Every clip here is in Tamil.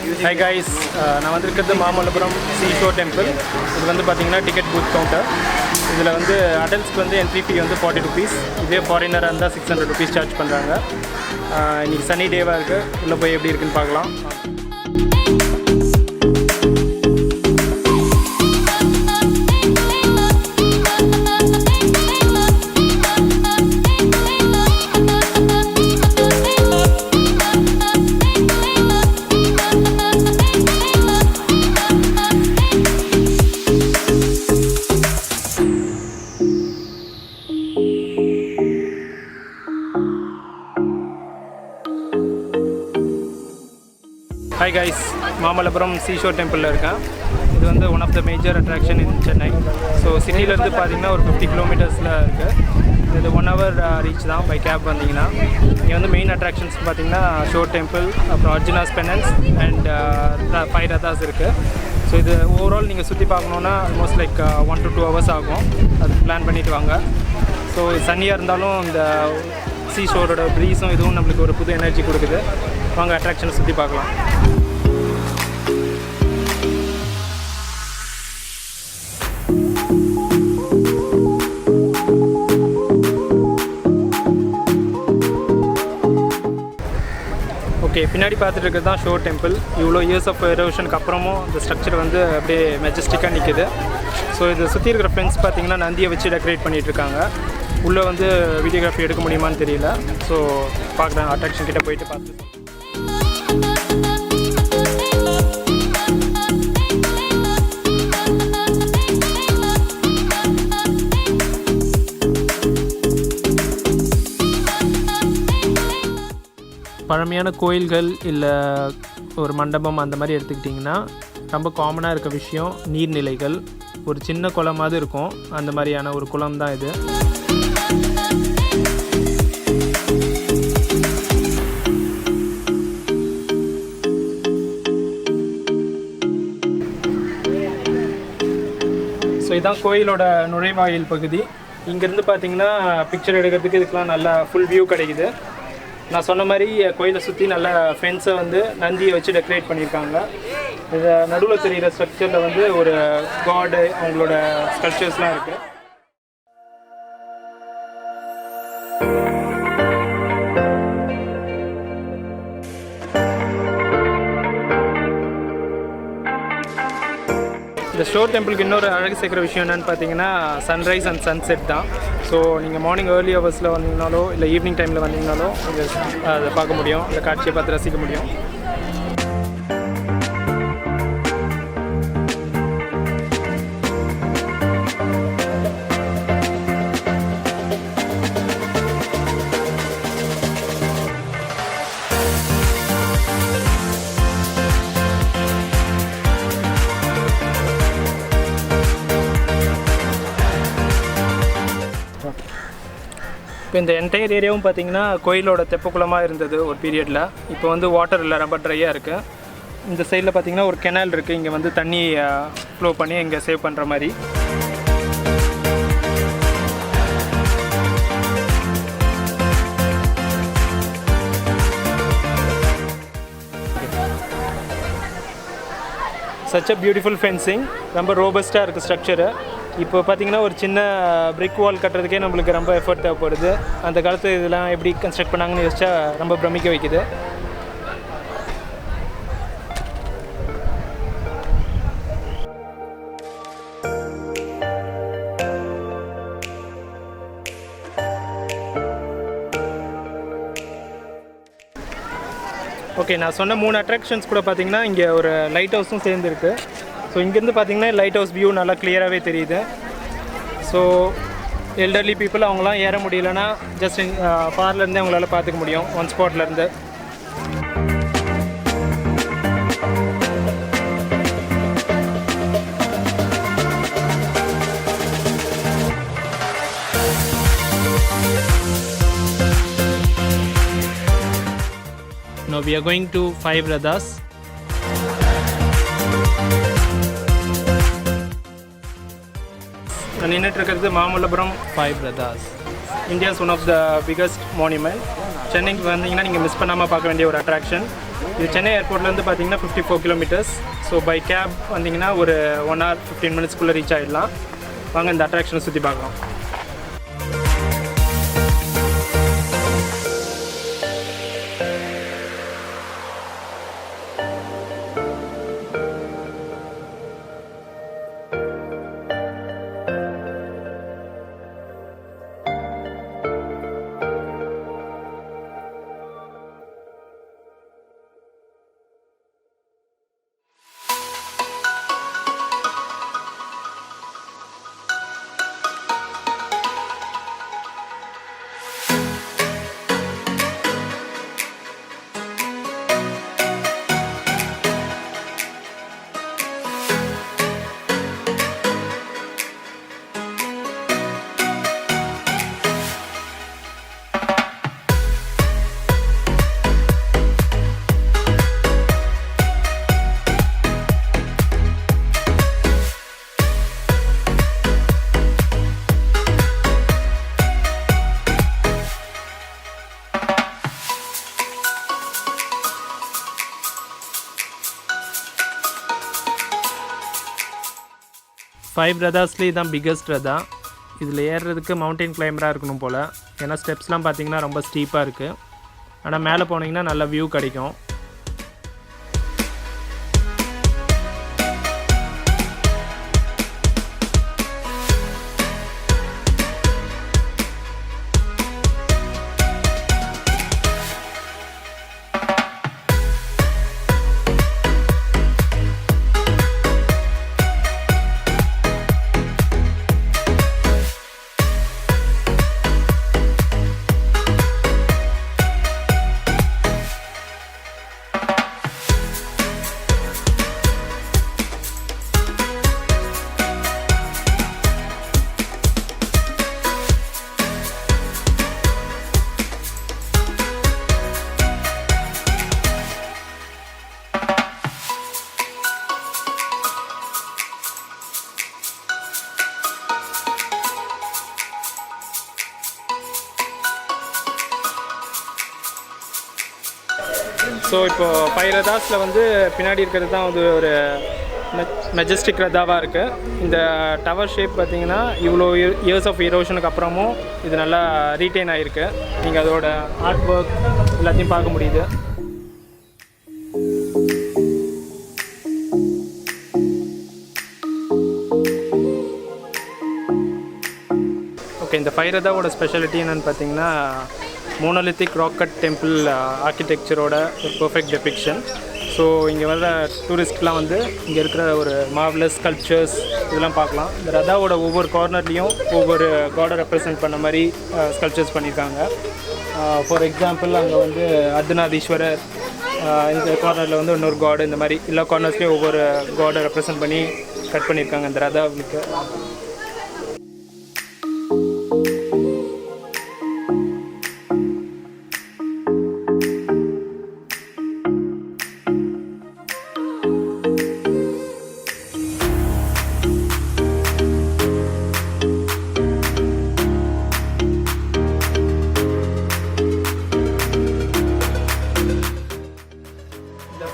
Hi guys, நான் வந்திருக்கிறது Mahabalipuram Seashore Temple. இது வந்து பார்த்தீங்கன்னா டிக்கெட் பூத் கவுண்டர். இதில் வந்து அடல்ட்ஸ்க்கு வந்து என்ட்ரி ஃபீ வந்து 40 rupees. இதே ஃபாரினராக இருந்தால் 600 rupees சார்ஜ் பண்ணுறாங்க. இன்றைக்கி சனி டேவாக இருக்குது. உள்ளே போய் எப்படி இருக்குன்னு பார்க்கலாம். Hi guys, Mahabalipuram Seashore Temple இருக்கேன். இது வந்து one of the major attraction in Chennai. So சிட்டில இருந்து பாத்தீங்கன்னா ஒரு 50 kilometersல இருக்கு. இது 1 hour reach தான் by cab வந்தீங்கன்னா. இங்க வந்து மெயின் attractions பாத்தீங்கன்னா Shore Temple, அப்புறம் Arjuna's Penance and 5 rathas இருக்கு. ஸோ இது ஓவரால் நீங்கள் சுற்றி பார்க்கணுன்னா ஆல்மோஸ்ட் லைக் 1 to 2 hours ஆகும். அது பிளான் பண்ணிவிட்டு வாங்க. ஸோ சன்னியாக இருந்தாலும் இந்த சீஷோரோட ப்ரீஸும் இதுவும் நம்மளுக்கு ஒரு புது எனர்ஜி கொடுக்குது. வாங்க அட்ராக்ஷனை சுற்றி பார்க்கலாம். ஓகே, பின்னாடி பார்த்துட்டு இருக்கிறது தான் ஷோர் டெம்பிள். இவ்வளோ இயர்ஸ் ஆஃப் எரோஷனுக்கு அப்புறமும் இந்த ஸ்ட்ரக்சர் வந்து அப்படியே மெஜஸ்டிக்காக நிற்கிது. ஸோ இதை சுற்றி இருக்கிற ஃப்ரெண்ட்ஸ் பார்த்திங்கன்னா நந்தியை வச்சு டெக்கரேட் பண்ணிகிட்ருக்காங்க. உள்ளே வந்து வீடியோகிராஃபி எடுக்க முடியுமான்னு தெரியல. ஸோ பார்க்குறேன், அட்ராக்ஷன் கிட்டே போயிட்டு பார்த்து. பழமையான கோயில்கள் இல்லை ஒரு மண்டபம் அந்த மாதிரி எடுத்துக்கிட்டிங்கன்னா ரொம்ப காமனாக இருக்க விஷயம் நீர்நிலைகள். ஒரு சின்ன குளமாவது இருக்கும், அந்த மாதிரியான ஒரு குளம் தான் இது. ஸோ இதுதான் கோயிலோட நுழைவாயில் பகுதி. இங்கேருந்து பார்த்தீங்கன்னா பிக்சர் எடுக்கிறதுக்கு இதுக்கெலாம் நல்லா ஃபுல் வியூ கிடைக்குது. நான் சொன்ன மாதிரி கோயிலை சுற்றி நல்ல ஃபென்ஸை வந்து நந்தியை வச்சு டெக்கரேட் பண்ணியிருக்காங்க. இதை நடுவில் தெரிகிற ஸ்ட்ரக்சரில் வந்து ஒரு காடு அவங்களோட ஸ்கல்ப்சர்ஸ்லாம் இருக்குது. இந்த ஷோர் டெம்பிளுக்கு இன்னொரு அழகு சேர்க்குற விஷயம் என்னென்னு பார்த்தீங்கன்னா சன்ரைஸ் அண்ட் சன்செட் தான். ஸோ நீங்கள் மார்னிங் ஏர்லி ஹவர்ஸில் வந்தீங்கனாலோ இல்லை ஈவினிங் டைமில் வந்தீங்கனாலோ நீங்கள் அதை பார்க்க முடியும், அந்த காட்சியை பார்த்து ரசிக்க முடியும். இப்போ இந்த என்டையர் ஏரியாவும் பார்த்தீங்கன்னா கோயிலோட தெப்பக்குளமாக இருந்தது ஒரு பீரியடில். இப்போ வந்து வாட்டர் இல்லை, ரொம்ப ட்ரையாக இருக்குது. இந்த சைடில் பார்த்தீங்கன்னா ஒரு கெனால் இருக்குது. இங்கே வந்து தண்ணி ஃப்ளோ பண்ணி இங்கே சேவ் பண்ணுற மாதிரி. சச் அ பியூட்டிஃபுல் ஃபென்சிங், ரொம்ப ரோபஸ்ட்டாக இருக்குது ஸ்ட்ரக்சரு. இப்போ பார்த்தீங்கன்னா ஒரு சின்ன பிரிக் வால் கட்டுறதுக்கே நம்மளுக்கு ரொம்ப எஃபர்ட் தேவைப்படுது. அந்த காலத்து இதெல்லாம் எப்படி கன்ஸ்ட்ரக்ட் பண்ணாங்கன்னு யோசிச்சா ரொம்ப பிரமிக்க வைக்குது. ஓகே, நான் சொன்ன 3 அட்ராக்ஷன்ஸ் கூட பார்த்தீங்கன்னா இங்கே ஒரு லைட் ஹவுஸும் சேர்ந்துருக்கு. ஸோ இங்கேருந்து பார்த்தீங்கன்னா லைட் ஹவுஸ் வியூ நல்லா கிளியராகவே தெரியுது. ஸோ எல்டர்லி பீப்புள் அவங்களாம் ஏற முடியலன்னா ஜஸ்ட் ஃபார்லேருந்தே அவங்களால பார்த்துக்க முடியும் one ஸ்பாட்லேருந்து. Now we are going to 5 rathas. நான் நின்றுட்டு இருக்கிறது Mahabalipuram 5 rathas. India is one of the biggest monument. சென்னைக்கு வந்தீங்கன்னா நீங்கள் மிஸ் பண்ணாமல் பார்க்க வேண்டிய ஒரு அட்ராக்ஷன். இது சென்னை ஏர்போர்ட்லேருந்து பார்த்தீங்கன்னா 54 கிலோமீட்டர்ஸ். ஸோ பை கேப் வந்தீங்கன்னா ஒரு 1 hour 15 minutes ரீச் ஆகிடலாம். வாங்க இந்த அட்ராக்ஷனை சுற்றி பார்க்கலாம். ஃபைவ் ரதாஸ்லேயே தான் பிக்கஸ்ட் ரதா. இதில் ஏறுறதுக்கு மவுண்டைன் கிளைம்பராக இருக்கணும் போல். ஏன்னா ஸ்டெப்ஸ்லாம் பார்த்திங்கன்னா ரொம்ப ஸ்டீப்பாக இருக்குது. ஆனால் மேலே போனீங்கன்னா நல்ல வியூ கிடைக்கும். ஸோ இப்போது 5 ரதாஸில் வந்து பின்னாடி இருக்கிறது தான் வந்து ஒரு மெஜஸ்டிக் ரதாவாக இருக்குது. இந்த டவர் ஷேப் பார்த்திங்கன்னா இவ்வளோ இயர்ஸ் ஆஃப் எரோஷனுக்கு அப்புறமும் இது நல்லா ரீட்டைன் ஆகிருக்கு. நீங்கள் அதோட ஆர்ட் ஒர்க் எல்லாத்தையும் பார்க்க முடியுது. ஓகே, இந்த 5 ரதாவோட ஸ்பெஷாலிட்டி என்னென்னு பார்த்தீங்கன்னா மோனோலித்திக் ராக் கட் டெம்பிள் ஆர்கிடெக்சரோட ஒரு பர்ஃபெக்ட் டெபிக்ஷன். ஸோ இங்கே வர டூரிஸ்ட்லாம் வந்து இங்கே இருக்கிற ஒரு மார்வலஸ் ஸ்கல்ப்சர்ஸ் இதெல்லாம் பார்க்கலாம். இந்த ரதாவோட ஒவ்வொரு கார்னர்லேயும் ஒவ்வொரு காடை ரெப்ரசன்ட் பண்ண மாதிரி ஸ்கல்ப்சர்ஸ் பண்ணியிருக்காங்க. ஃபார் எக்ஸாம்பிள் அங்கே வந்து அர்த்தநாதீஸ்வரர், இந்த கார்னரில் வந்து இன்னொரு காடு, இந்த மாதிரி எல்லா கார்னர்ஸ்லேயும் ஒவ்வொரு காடை ரெப்ரசன்ட் பண்ணி கட் பண்ணியிருக்காங்க இந்த ரதாவுக்கு.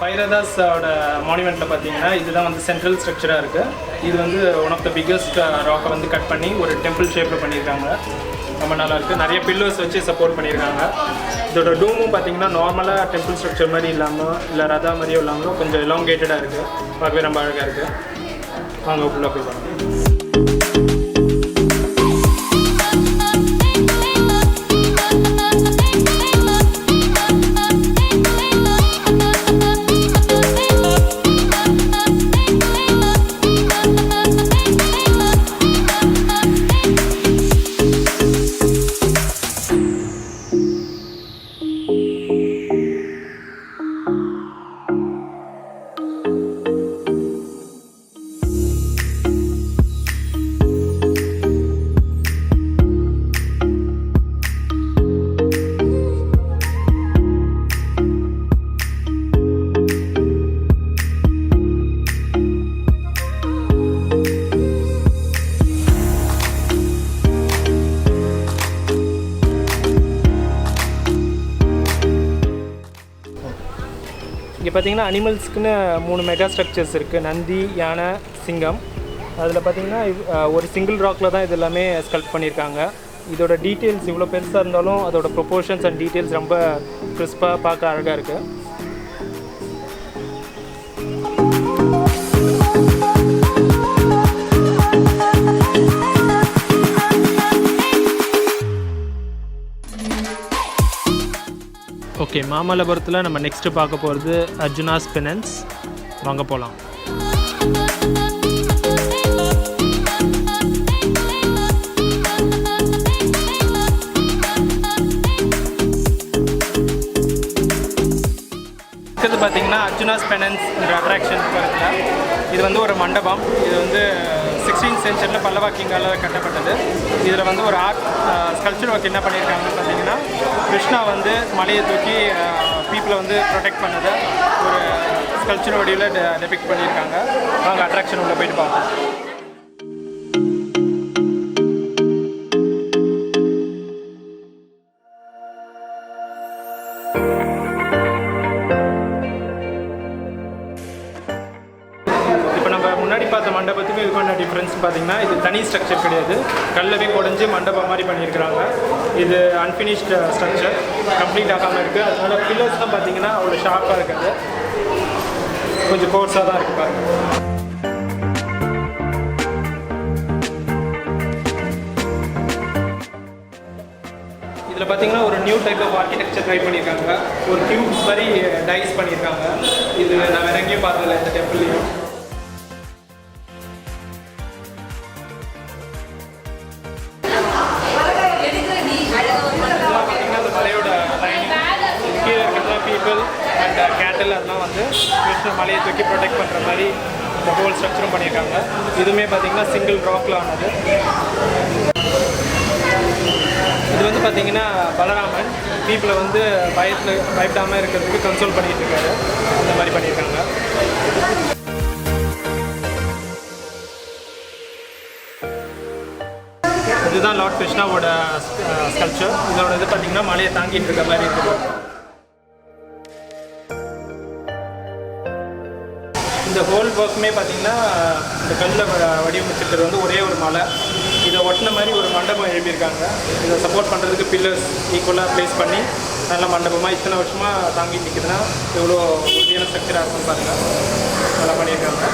பைரதாஸோட மானுமெண்ட்டில் பார்த்தீங்கன்னா இதுதான் வந்து சென்ட்ரல் ஸ்ட்ரக்சராக இருக்குது. இது வந்து ஒன் ஆஃப் த பிக்கஸ்ட் ராக்கை வந்து கட் பண்ணி ஒரு டெம்பிள் ஷேப்பில் பண்ணியிருக்காங்க. ரொம்ப நல்லா இருக்குது. நிறைய பில்லர்ஸ் வச்சு சப்போர்ட் பண்ணியிருக்காங்க. இதோட டூமும் பார்த்தீங்கன்னா நார்மலாக டெம்பிள் ஸ்ட்ரக்சர் மாதிரி இல்லாமல் இல்லை ரதா மாதிரியும் இல்லாமல் கொஞ்சம் எலாங்கேட்டடாக இருக்குது. பார்க்கவே ரொம்ப அழகாக இருக்குது. வாங்க உள்ளே போய் பாருங்கள். இங்கே பார்த்தீங்கன்னா அனிமல்ஸ்க்குன்னு 3 மெகா ஸ்ட்ரக்சர்ஸ் இருக்குது. நந்தி, யானை, சிங்கம். அதில் பார்த்தீங்கன்னா ஒரு சிங்கிள் ராக்கில் தான் இது எல்லாமே ஸ்கல்ப்ட் பண்ணியிருக்காங்க. இதோட டீட்டெயில்ஸ் இவ்வளோ பெருசாக இருந்தாலும் அதோட ப்ரொப்போர்ஷன்ஸ் அண்ட் டீட்டெயில்ஸ் ரொம்ப கிறிஸ்பாக பார்க்க அழகாக இருக்குது. ஓகே, மாமல்லபுரத்தில் நம்ம நெக்ஸ்ட்டு பார்க்க போகிறது அர்ஜுனாஸ் பெனன்ஸ். வாங்க போகலாம். இது பார்த்தீங்கன்னா அர்ஜுனாஸ் பெனன்ஸ் என்ற அட்ராக்ஷன் பக்கத்தில் இது வந்து ஒரு மண்டபம். இது வந்து 16th சென்ச்சுரியில் பல்லவா கிங்கால் கட்டப்பட்டது. இதில் வந்து ஒரு ஆர்ட் ஸ்கல்ப்சர் ஒர்க் என்ன பண்ணியிருக்காங்கன்னு பார்த்தீங்கன்னா, கிருஷ்ணா வந்து மலையை தூக்கி பீப்புளை வந்து ப்ரொடெக்ட் பண்ணதை ஒரு ஸ்கல்ப்சர் வடிவில் டெபிக்ட் பண்ணியிருக்காங்க. அவங்க அட்ராக்ஷன் உள்ள போயிட்டு பார்ப்போம். முன்னாடி பார்த்த மண்டபத்துக்கும் இதுக்கான டிஃப்ரென்ஸ் பார்த்தீங்கன்னா, இது தனி ஸ்ட்ரக்சர் கிடையாது. கல்லவே குடஞ்சி மண்டபம் மாதிரி பண்ணியிருக்கிறாங்க. இது அன்ஃபினிஷ்டு ஸ்ட்ரக்சர், கம்ப்ளீட் ஆகாமல் இருக்குது. அதனால பில்லர்ஸ்லாம் பார்த்தீங்கன்னா அவ்வளோ ஷார்ப்பாக இருக்காது, கொஞ்சம் கோர்ஸாக தான் இருக்குது பாருங்கள். இதில் பார்த்தீங்கன்னா ஒரு new type of architecture try பண்ணியிருக்காங்க. ஒரு கியூப்ஸ் மாதிரி டைஸ் பண்ணியிருக்காங்க. இது நான் வேற எங்கேயும் பார்த்ததில்லை இந்த டெம்பிள்லையும். அண்ட் கேட்டில் அதெல்லாம் வந்து கிருஷ்ணர் மலையை தூக்கி ப்ரொடெக்ட் பண்ணுற மாதிரி இந்த ஹோல் ஸ்ட்ரக்சரும் பண்ணியிருக்காங்க. இதுவுமே பார்த்திங்கன்னா சிங்கிள் ராக்கில் ஆனது. இது வந்து பார்த்திங்கன்னா பலராமன் பீப்புளை வந்து பயப்படாமல் இருக்கிறதுக்கு கன்சோல் பண்ணிகிட்டு இருக்காரு. இந்த மாதிரி பண்ணியிருக்காங்க. இதுதான் லார்ட் கிருஷ்ணாவோட ஸ்கல்ப்சர். இதோட இது பார்த்திங்கன்னா மலையை தாங்கிட்டு இருக்க மாதிரி இருக்குது. இந்த ஹோல் ஒர்க்குமே பார்த்திங்கன்னா இந்த கல்லில் வடிவமைச்சிருக்கிறது வந்து ஒரே ஒரு மலை. இதை ஒட்டின மாதிரி ஒரு மண்டபம் எழுப்பியிருக்காங்க. இதை சப்போர்ட் பண்ணுறதுக்கு பில்லர்ஸ் ஈக்குவலாக ப்ளேஸ் பண்ணி நல்ல மண்டபமாக இத்தனை வருஷமாக தாங்கி நிற்குதுன்னா எவ்வளோ உறுதியான ஸ்ட்ரக்சராக இருக்குன்னு பாருங்கள். நல்லா பண்ணியிருக்காங்க.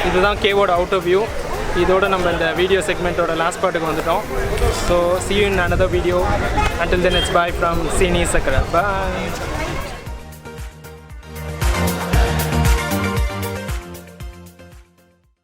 இதுதான் கேவோட அவுட்டர் வியூ. இதோட நம்ம இந்த வீடியோ செக்மெண்ட்டோட லாஸ்ட் பார்ட்டுக்கு வந்துட்டோம். So see you in another video. Until then it's bye from Sini Sakara. Bye.